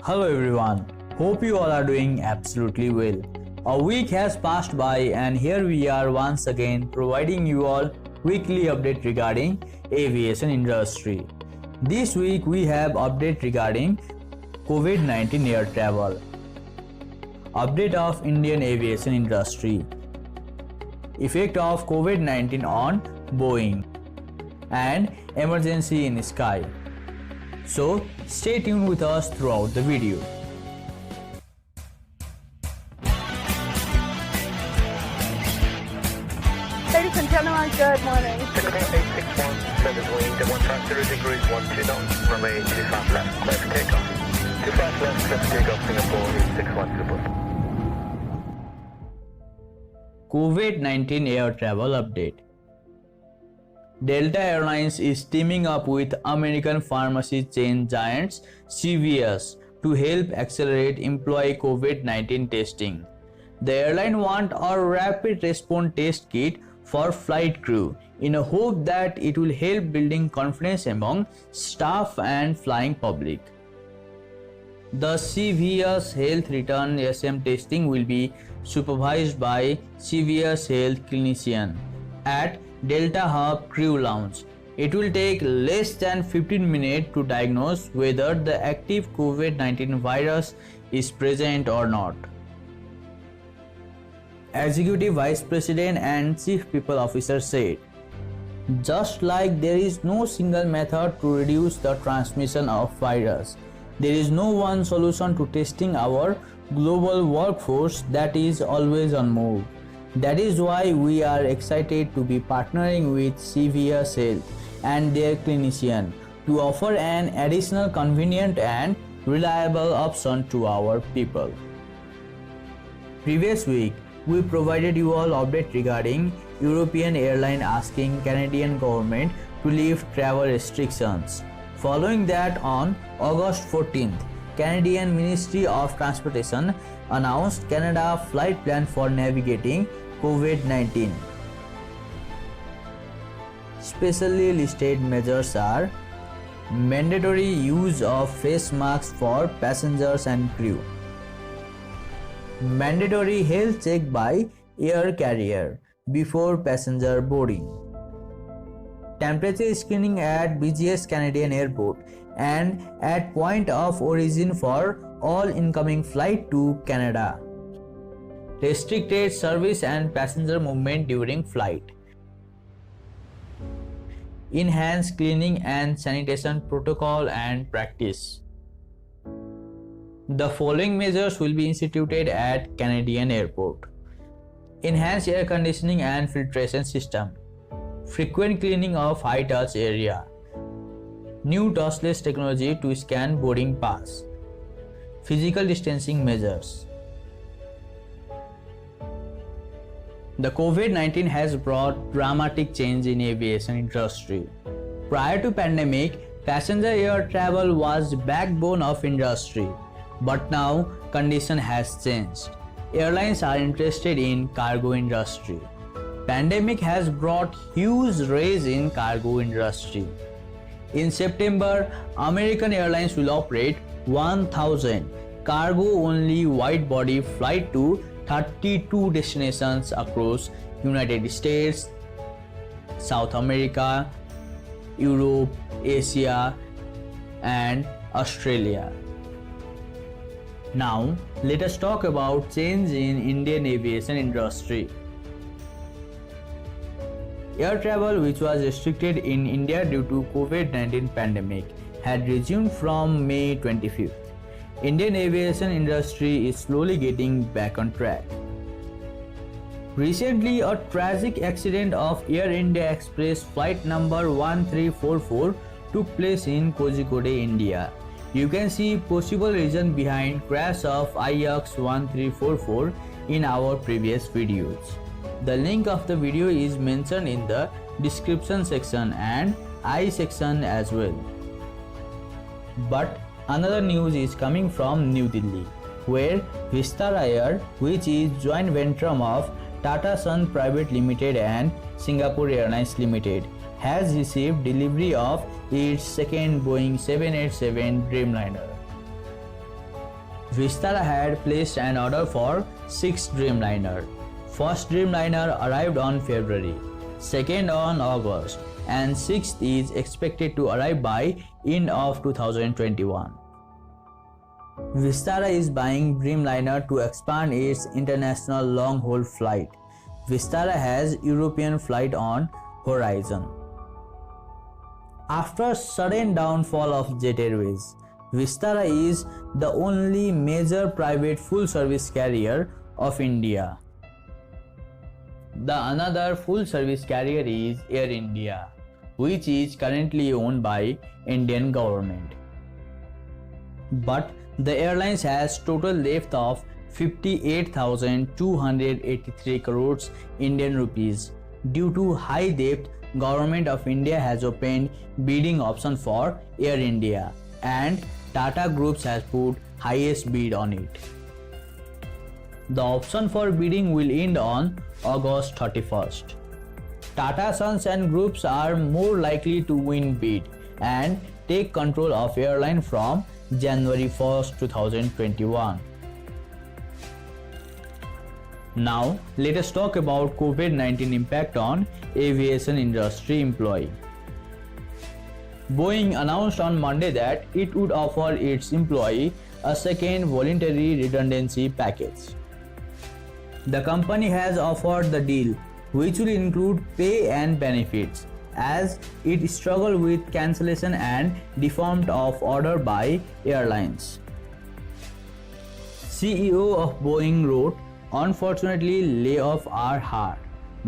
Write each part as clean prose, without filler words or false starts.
Hello everyone, hope you all are doing absolutely well. A week has passed by and here we are once again providing you all weekly update regarding aviation industry. This week we have update regarding COVID-19 air travel, update of Indian aviation industry, effect of COVID-19 on Boeing, and emergency in sky. So stay tuned with us throughout the video. Ladies and gentlemen, good morning. Typically 861, seven wind, 150 degrees, 12 knots, runway 25 left, clear for takeoff. 25 left, clear for takeoff, Singapore, 861 Super. COVID-19 air travel update. Delta Airlines is teaming up with American pharmacy chain giants CVS to help accelerate employee COVID-19 testing. The airline wants a rapid response test kit for flight crew in a hope that it will help building confidence among staff and flying public. The CVS Health Return SM testing will be supervised by CVS Health clinician at Delta Hub Crew Lounge. It will take less than 15 minutes to diagnose whether the active COVID-19 virus is present or not. Executive Vice President and Chief People Officer said, "Just like there is no single method to reduce the transmission of virus, there is no one solution to testing our global workforce that is always on move. That is why we are excited to be partnering with CVS Health and their clinician to offer an additional convenient and reliable option to our people." Previous week, we provided you all update regarding European airline asking Canadian government to lift travel restrictions. Following that, on August 14th, Canadian Ministry of Transportation announced Canada flight plan for navigating COVID-19. Specially listed measures are mandatory use of face masks for passengers and crew, mandatory health check by air carrier before passenger boarding, temperature screening at busiest Canadian airport and at point of origin for all incoming flight to Canada, restricted service and passenger movement during flight, enhanced cleaning and sanitation protocol and practice. The following measures will be instituted at Canadian airport: enhanced air conditioning and filtration system, frequent cleaning of high touch area, new touchless technology to scan boarding pass, physical distancing measures. The COVID-19 has brought dramatic change in aviation industry. Prior to pandemic, passenger air travel was backbone of industry, but now condition has changed. Airlines are interested in cargo industry. Pandemic has brought huge rise in cargo industry. In September, American Airlines will operate 1,000 cargo-only wide-body flight to 32 destinations across United States, South America, Europe, Asia, and Australia. Now, let us talk about change in Indian aviation industry. Air travel, which was restricted in India due to COVID-19 pandemic, had resumed from May 25th. Indian aviation industry is slowly getting back on track. Recently, a tragic accident of Air India Express flight number 1344 took place in Kozhikode, India. You can see possible reason behind crash of IX 1344 in our previous videos. The link of the video is mentioned in the description section and I section as well. But another news is coming from New Delhi, where Vistara Air, which is joint venture of Tata Sun Private Limited and Singapore Airlines Limited, has received delivery of its second Boeing 787 Dreamliner. Vistara had placed an order for 6 Dreamliner. First Dreamliner arrived on February, second on August, and sixth is expected to arrive by end of 2021. Vistara is buying Dreamliner to expand its international long-haul flight. Vistara has European flight on horizon. After sudden downfall of Jet Airways, Vistara is the only major private full-service carrier of India. The another full-service carrier is Air India, which is currently owned by Indian government. But the airlines has total debt of 58,283 crores Indian rupees. Due to high debt, Government of India has opened bidding option for Air India and Tata Groups has put highest bid on it. The option for bidding will end on August 31st. Tata Sons and Groups are more likely to win bid and take control of airline from January 1st, 2021. Now, let us talk about COVID-19 impact on aviation industry employee. Boeing announced on Monday that it would offer its employee a second voluntary redundancy package. The company has offered the deal, which will include pay and benefits, as it struggled with cancellation and default of order by airlines. CEO of Boeing wrote, "Unfortunately, layoffs are hard,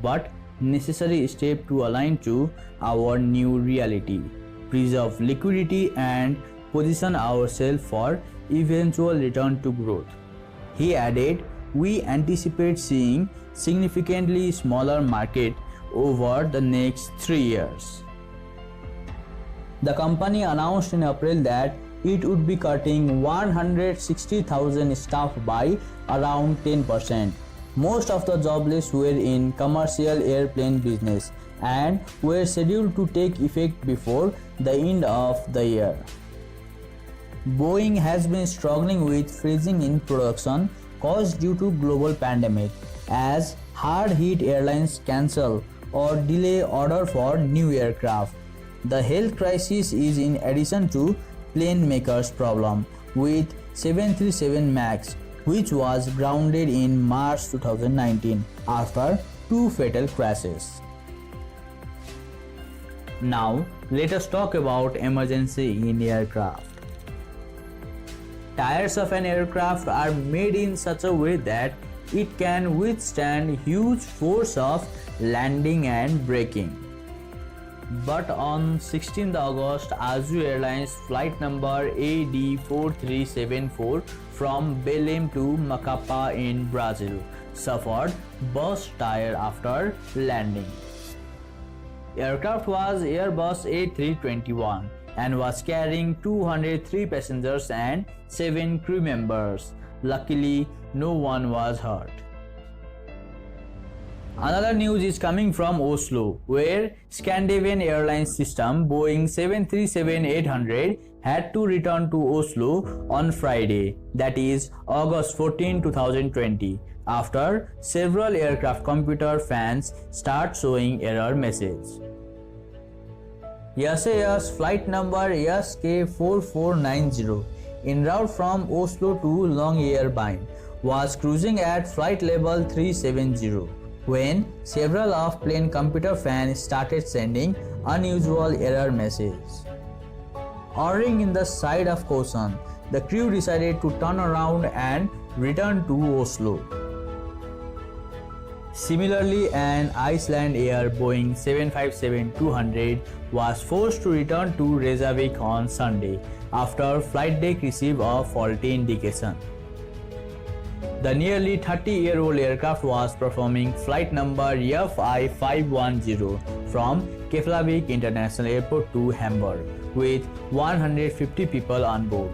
but necessary step to align to our new reality, preserve liquidity and position ourselves for eventual return to growth." He added, "We anticipate seeing significantly smaller market over the next 3 years." The company announced in April that it would be cutting 160,000 staff by around 10%. Most of the jobless were in commercial airplane business and were scheduled to take effect before the end of the year. Boeing has been struggling with freezing in production caused due to global pandemic, as hard-hit airlines cancel or delay order for new aircraft. The health crisis is in addition to plane makers' problem with 737 MAX, which was grounded in March 2019 after 2 fatal crashes. Now, let us talk about emergency in aircraft. Tires of an aircraft are made in such a way that it can withstand huge force of landing and braking. But on 16th August, Azul Airlines flight number AD4374 from Belém to Macapá in Brazil suffered burst tire after landing. Aircraft was Airbus A321 and was carrying 203 passengers and 7 crew members. Luckily, no one was hurt. Another news is coming from Oslo, where Scandinavian Airlines system Boeing 737-800 had to return to Oslo on Friday, that is August 14, 2020, after several aircraft computer fans start showing error message. SAS flight number SK4490 en route from Oslo to Longyearbyen was cruising at flight level 370 when several of plane computer fans started sending unusual error messages. Erring in the side of caution, the crew decided to turn around and return to Oslo. Similarly, an Iceland Air Boeing 757-200 was forced to return to Reykjavik on Sunday after flight deck received a faulty indication. The nearly 30-year-old aircraft was performing flight number FI510 from Keflavik International Airport to Hamburg with 150 people on board.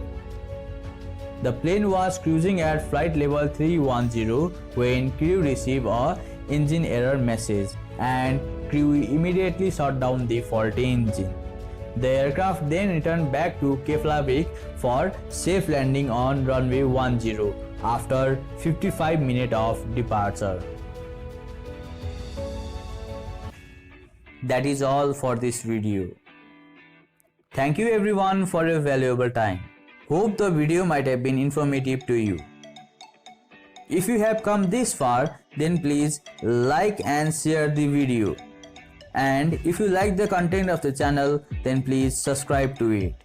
The plane was cruising at flight level 310 when crew received a engine error message and crew immediately shut down the faulty engine. The aircraft then returned back to Keflavik for safe landing on runway 10 after 55 minutes of departure. That is all for this video. Thank you everyone for your valuable time. Hope the video might have been informative to you. If you have come this far, then please like and share the video. And if you like the content of the channel, then please subscribe to it.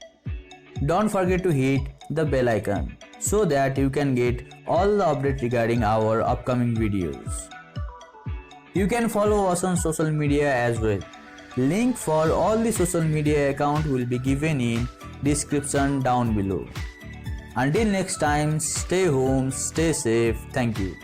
Don't forget to hit the bell icon so that you can get all the updates regarding our upcoming videos. You can follow us on social media as well. Link for all the social media account will be given in description down below. Until next time, stay home, stay safe. Thank you.